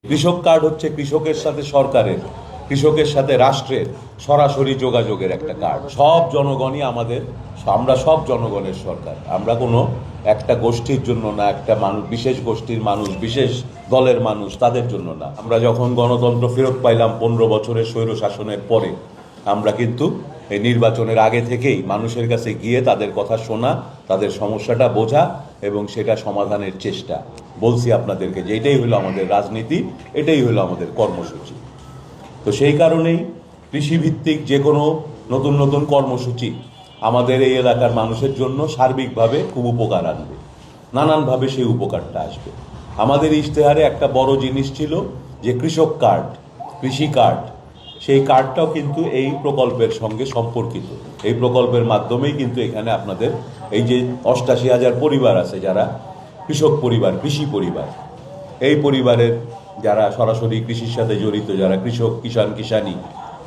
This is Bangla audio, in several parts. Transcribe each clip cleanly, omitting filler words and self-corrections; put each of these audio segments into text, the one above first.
কৃষক কার্ড হচ্ছে কৃষকের সাথে সরকারের, কৃষকের সাথে রাষ্ট্রের সরাসরি যোগাযোগের একটা কার্ড। সব জনগণই আমরা সব জনগণের সরকার। আমরা কোনো একটা গোষ্ঠীর জন্য না, একটা মানুষ, বিশেষ গোষ্ঠীর মানুষ, বিশেষ দলের মানুষ তাদের জন্য না। আমরা যখন গণতন্ত্র ফেরত পাইলাম 15 বছরের স্বৈর শাসনের পরে, আমরা কিন্তু এই নির্বাচনের আগে থেকেই মানুষের কাছে গিয়ে তাদের কথা শোনা, তাদের সমস্যাটা বোঝা এবং সেটা সমাধানের চেষ্টা। বলছি আপনাদেরকে যে এটাই হলো আমাদের রাজনীতি, এটাই হলো আমাদের কর্মসূচি। তো সেই কারণেই কৃষিভিত্তিক যে কোনো নতুন নতুন কর্মসূচি আমাদের এই এলাকার মানুষের জন্য সার্বিকভাবে খুব উপকার আনবে, নানানভাবে সেই উপকারটা আসবে। আমাদের ইশতেহারে একটা বড় জিনিস ছিল যে কৃষক কার্ড, কৃষি কার্ড। সেই কার্ডটাও কিন্তু এই প্রকল্পের সঙ্গে সম্পর্কিত। এই প্রকল্পের মাধ্যমেই কিন্তু এখানে আপনাদের এই যে 88,000 পরিবার আছে যারা কৃষক পরিবার, কৃষি পরিবার, এই পরিবারের যারা সরাসরি কৃষির সাথে জড়িত, যারা কৃষক, কিষানি,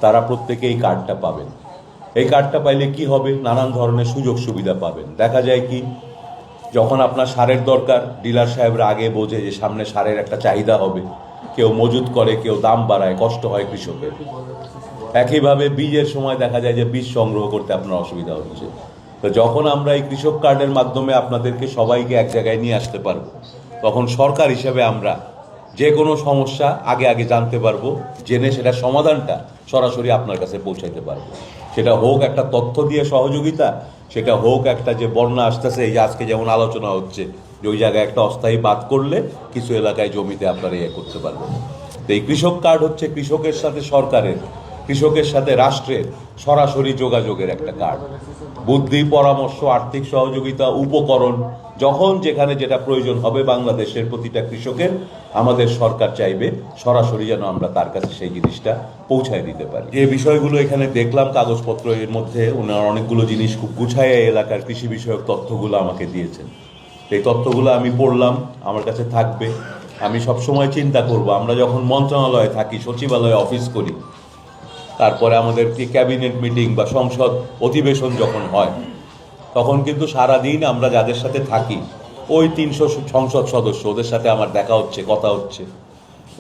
তারা প্রত্যেকে এই কার্ডটা পাবেন। এই কার্ডটা পাইলে কি হবে? নানান ধরনের সুযোগ সুবিধা পাবেন। দেখা যায় কি, যখন আপনার সারের দরকার, ডিলার সাহেবরা আগে বোঝে যে সামনে সারের একটা চাহিদা হবে, কেউ মজুত করে, কেউ দাম বাড়ায়, কষ্ট হয় কৃষকের। একইভাবে বীজের সময় দেখা যায় যে বীজ সংগ্রহ করতে আপনার অসুবিধা হচ্ছে। তো যখন আমরা এই কৃষক কার্ডের মাধ্যমে আপনাদেরকে সবাইকে এক জায়গায় নিয়ে আসতে পারবো, তখন সরকার হিসেবে আমরা যে কোনো সমস্যা আগে আগে জানতে পারবো, জেনে সেটা সমাধানটা সরাসরি আপনার কাছে পৌঁছাইতে পারবো। সেটা হোক একটা তথ্য দিয়ে সহযোগিতা, সেটা হোক একটা যে বন্যা আসতেছে, এই যে আজকে যেমন আলোচনা হচ্ছে যে ওই জায়গায় একটা অস্থায়ী বাঁধ করলে কিছু এলাকায় জমিতে আপনারা ইয়ে করতে পারবেন। তো এই কৃষক কার্ড হচ্ছে কৃষকের সাথে সরকারের, কৃষকের সাথে রাষ্ট্রের সরাসরি যোগাযোগের একটা কার্ড। বুদ্ধি, পরামর্শ, আর্থিক সহযোগিতা, উপকরণ, যখন যেখানে যেটা প্রয়োজন হবে বাংলাদেশের প্রতিটা কৃষকের, আমাদের সরকার চাইবে সরাসরি যেন আমরা তার কাছে সেই জিনিসটা পৌঁছায় দিতে পারি। যে বিষয়গুলো এখানে দেখলাম কাগজপত্র, এর মধ্যে ওনার অনেকগুলো জিনিস খুব গুছায় এলাকার কৃষি বিষয়ক তথ্যগুলো আমাকে দিয়েছেন। এই তথ্যগুলো আমি পড়লাম, আমার কাছে থাকবে। আমি সবসময় চিন্তা করব, আমরা যখন মন্ত্রণালয়ে থাকি, সচিবালয়ে অফিস করি, তারপরে আমাদের কি ক্যাবিনেট মিটিং বা সংসদ অধিবেশন যখন হয়, তখন কিন্তু সারাদিন আমরা যাদের সাথে থাকি, ওই 300 সংসদ সদস্য, ওদের সাথে আমার দেখা হচ্ছে, কথা হচ্ছে।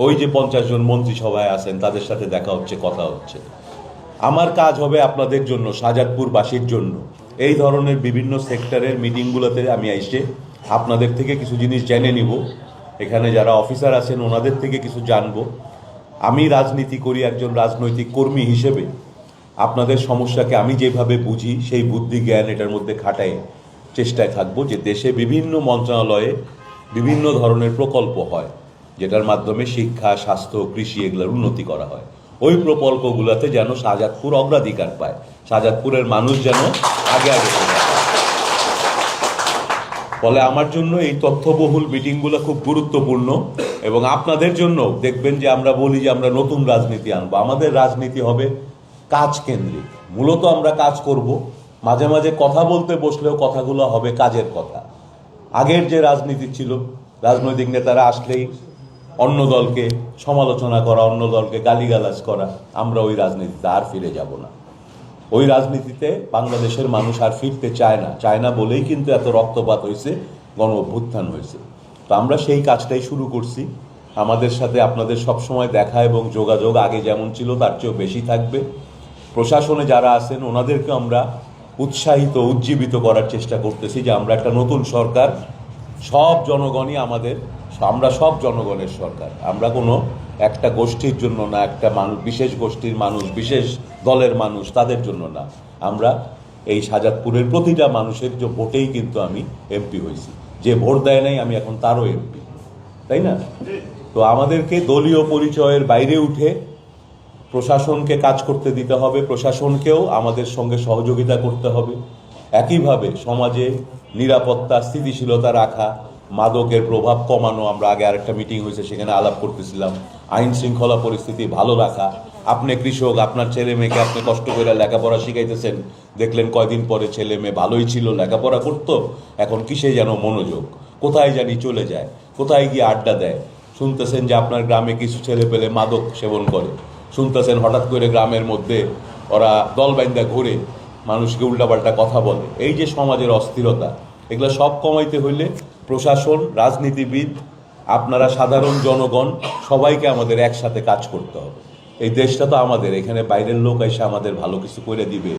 ওই যে 50 জন মন্ত্রিসভায় আছেন, তাদের সাথে দেখা হচ্ছে, কথা হচ্ছে। আমার কাজ হবে আপনাদের জন্য, শাহজাদপুরবাসীর জন্য, এই ধরনের বিভিন্ন সেক্টরের মিটিংগুলোতে আমি এসে আপনাদের থেকে কিছু জিনিস জেনে নিব। এখানে যারা অফিসার আছেন ওনাদের থেকে কিছু জানবো। আমি রাজনীতি করি একজন রাজনৈতিক কর্মী হিসেবে, আপনাদের সমস্যাকে আমি যেভাবে বুঝি সেই বুদ্ধি জ্ঞান এটার মধ্যে খাটায় চেষ্টায় থাকবো যে দেশে বিভিন্ন মন্ত্রণালয়ে বিভিন্ন ধরনের প্রকল্প হয়, যেটার মাধ্যমে শিক্ষা, স্বাস্থ্য, কৃষি এগুলোর উন্নতি করা হয়। ওই প্রকল্পগুলোতে যেন শাহজাদপুর অগ্রাধিকার পায়, শাহজাদপুরের মানুষ যেন আগে আগে পায়। ফলে আমার জন্য এই তথ্যবহুল মিটিংগুলো খুব গুরুত্বপূর্ণ। এবং আপনাদের জন্য দেখবেন যে আমরা বলি যে আমরা নতুন রাজনীতি আনবো। আমাদের রাজনীতি হবে কাজ কেন্দ্রিক। মূলত আমরা কাজ করব, মাঝে মাঝে কথা বলতে বসলেও কথাগুলো হবে কাজের কথা। আগের যে রাজনীতি ছিল, রাজনৈতিক নেতারা আসলেই অন্য দলকে সমালোচনা করা, অন্য দলকে গালিগালাজ করা, আমরা ওই রাজনীতিতে আর ফিরে যাব না। ওই রাজনীতিতে বাংলাদেশের মানুষ আর ফিরতে চায় না বলেই কিন্তু এত রক্তপাত হয়েছে, গণ অভ্যুত্থান হয়েছে। তো আমরা সেই কাজটাই শুরু করছি। আমাদের সাথে আপনাদের সবসময় দেখা এবং যোগাযোগ আগে যেমন ছিল তার চেয়েও বেশি থাকবে। প্রশাসনে যারা আছেন ওনাদেরকে আমরা উৎসাহিত, উজ্জীবিত করার চেষ্টা করতেছি যে আমরা একটা নতুন সরকার, সব জনগণই আমরা সব জনগণের সরকার। আমরা কোনো একটা গোষ্ঠীর জন্য না, একটা মানুষ, বিশেষ গোষ্ঠীর মানুষ, বিশেষ দলের মানুষ তাদের জন্য না। আমরা এই শাহজাদপুরের প্রতিটা মানুষের যে ভোটেই কিন্তু আমি এমপি হয়েছি। যে ভোট দেয় নাই আমি এখন তারও এমপি, তাই না? তো আমাদেরকে দলীয় পরিচয়ের বাইরে উঠে প্রশাসনকে কাজ করতে দিতে হবে, প্রশাসনকেও আমাদের সঙ্গে সহযোগিতা করতে হবে। একইভাবে সমাজে নিরাপত্তা, স্থিতিশীলতা রাখা, মাদকের প্রভাব কমানো, আমরা আগে আরেকটা মিটিং হয়েছে সেখানে আলাপ করতেছিলাম, আইন শৃঙ্খলা পরিস্থিতি ভালো রাখা। আপনি কৃষক, আপনার ছেলে মেয়েকে আপনি কষ্ট করে লেখাপড়া শিখাইতেছেন, দেখলেন কয়দিন পরে ছেলে মেয়ে ভালোই ছিল, লেখাপড়া করতো, এখন কিসে যেন মনোযোগ, কোথায় জানি চলে যায়, কোথায় গিয়ে আড্ডা দেয়। শুনতেছেন যে আপনার গ্রামে কিছু ছেলে পেলে মাদক সেবন করে, শুনতেছেন হঠাৎ করে গ্রামের মধ্যে ওরা দল বাইন্দা ঘুরে মানুষকে উল্টাপাল্টা কথা বলে। এই যে সমাজের অস্থিরতা, এগুলো সব কমাইতে হইলে প্রশাসন, রাজনীতিবিদ আপনারা সাধারণ জনগণ সবাইকে আমাদের একসাথে কাজ করতে হবে। এই দেশটা তো আমাদের, এখানে বাইরের লোক এসে আমাদের ভালো কিছু করে দিবে